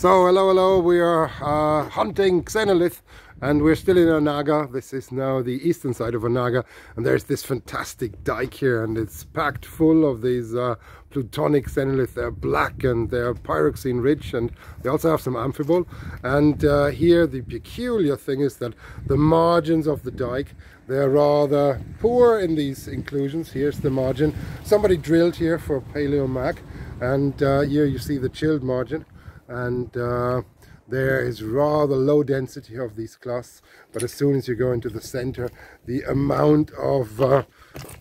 So hello, we are hunting xenolith and we're still in Anaga. This is now the eastern side of Anaga, and there's this fantastic dike here, and it's packed full of these plutonic xenolith. They're black and they're pyroxene rich, and they also have some amphibole. And here the peculiar thing is that the margins of the dike, they're rather poor in these inclusions. Here's the margin. Somebody drilled here for PaleoMag, and here you see the chilled margin, and there is rather low density of these clasts, but as soon as you go into the center, the amount of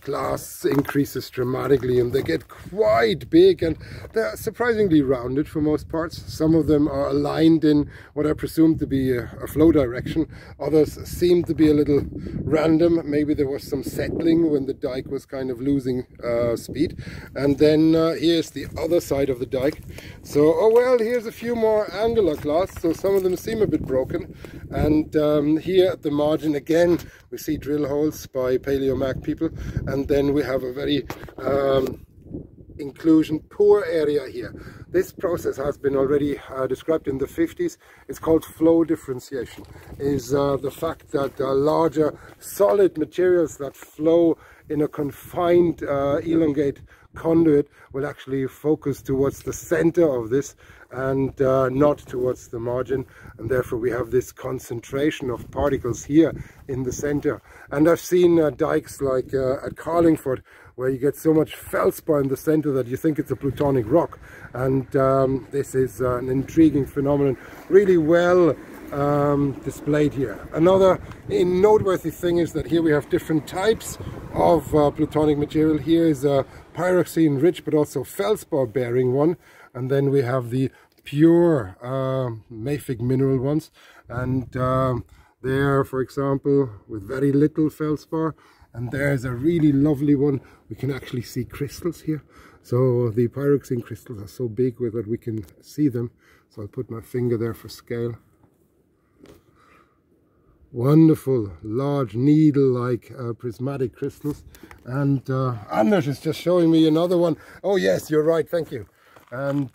clasts increases dramatically, and they get quite big, and they're surprisingly rounded for most parts. Some of them are aligned in what I presume to be a flow direction. Others seem to be a little random. Maybe there was some settling when the dike was kind of losing speed. And then here's the other side of the dike. So, oh well, here's a few more angular clasts. So some of them seem a bit broken. And here at the margin again, we see drill holes by PaleoMag people. And then we have a very inclusion poor area here. This process has been already described in the 50s. It's called flow differentiation. Is the fact that larger solid materials that flow in a confined elongate conduit will actually focus towards the center of this and not towards the margin, and therefore we have this concentration of particles here in the center. And I've seen dikes like at Carlingford, where you get so much feldspar in the center that you think it's a plutonic rock. And this is an intriguing phenomenon, really well displayed here. Another noteworthy thing is that here we have different types of plutonic material. Here is a pyroxene rich but also feldspar bearing one, and then we have the pure mafic mineral ones, and there, for example, with very little feldspar. And there's a really lovely one. We can actually see crystals here. So the pyroxene crystals are so big that we can see them. So I'll put my finger there for scale. Wonderful, large needle-like prismatic crystals. And Anders is just showing me another one. Oh yes, you're right, thank you. And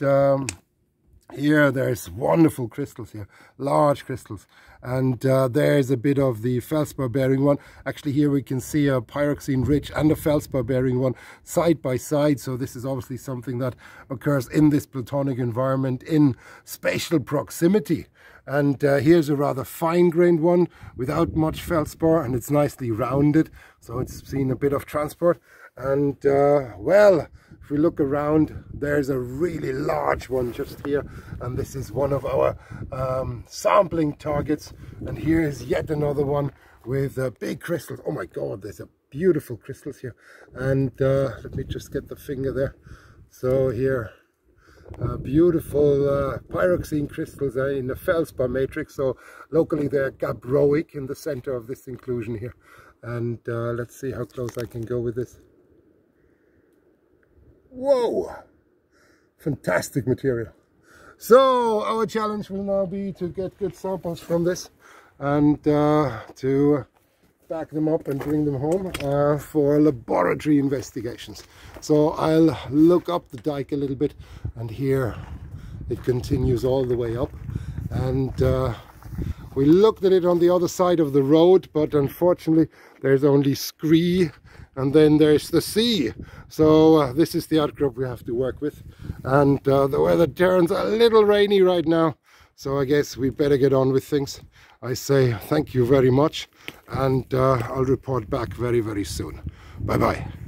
here there's wonderful crystals here, large crystals. And there's a bit of the feldspar bearing one. Actually here we can see a pyroxene rich and a feldspar bearing one side by side. So this is obviously something that occurs in this plutonic environment in spatial proximity. And here's a rather fine-grained one without much feldspar, and it's nicely rounded, so it's seen a bit of transport. And well, if we look around, there's a really large one just here, and this is one of our sampling targets. And here is yet another one with big crystals. Oh my god, there's a beautiful crystals here. And let me just get the finger there. So here, beautiful pyroxene crystals in the feldspar matrix. So locally they're gabbroic in the center of this inclusion here. And let's see how close I can go with this. Whoa, fantastic material. So our challenge will now be to get good samples from this and to back them up and bring them home for laboratory investigations. So I'll look up the dike a little bit, and here it continues all the way up. And we looked at it on the other side of the road, but unfortunately there's only scree, and then there's the sea. So this is the outcrop we have to work with. And the weather turns a little rainy right now, so I guess we better get on with things. I say thank you very much, and I'll report back very, very soon. Bye bye.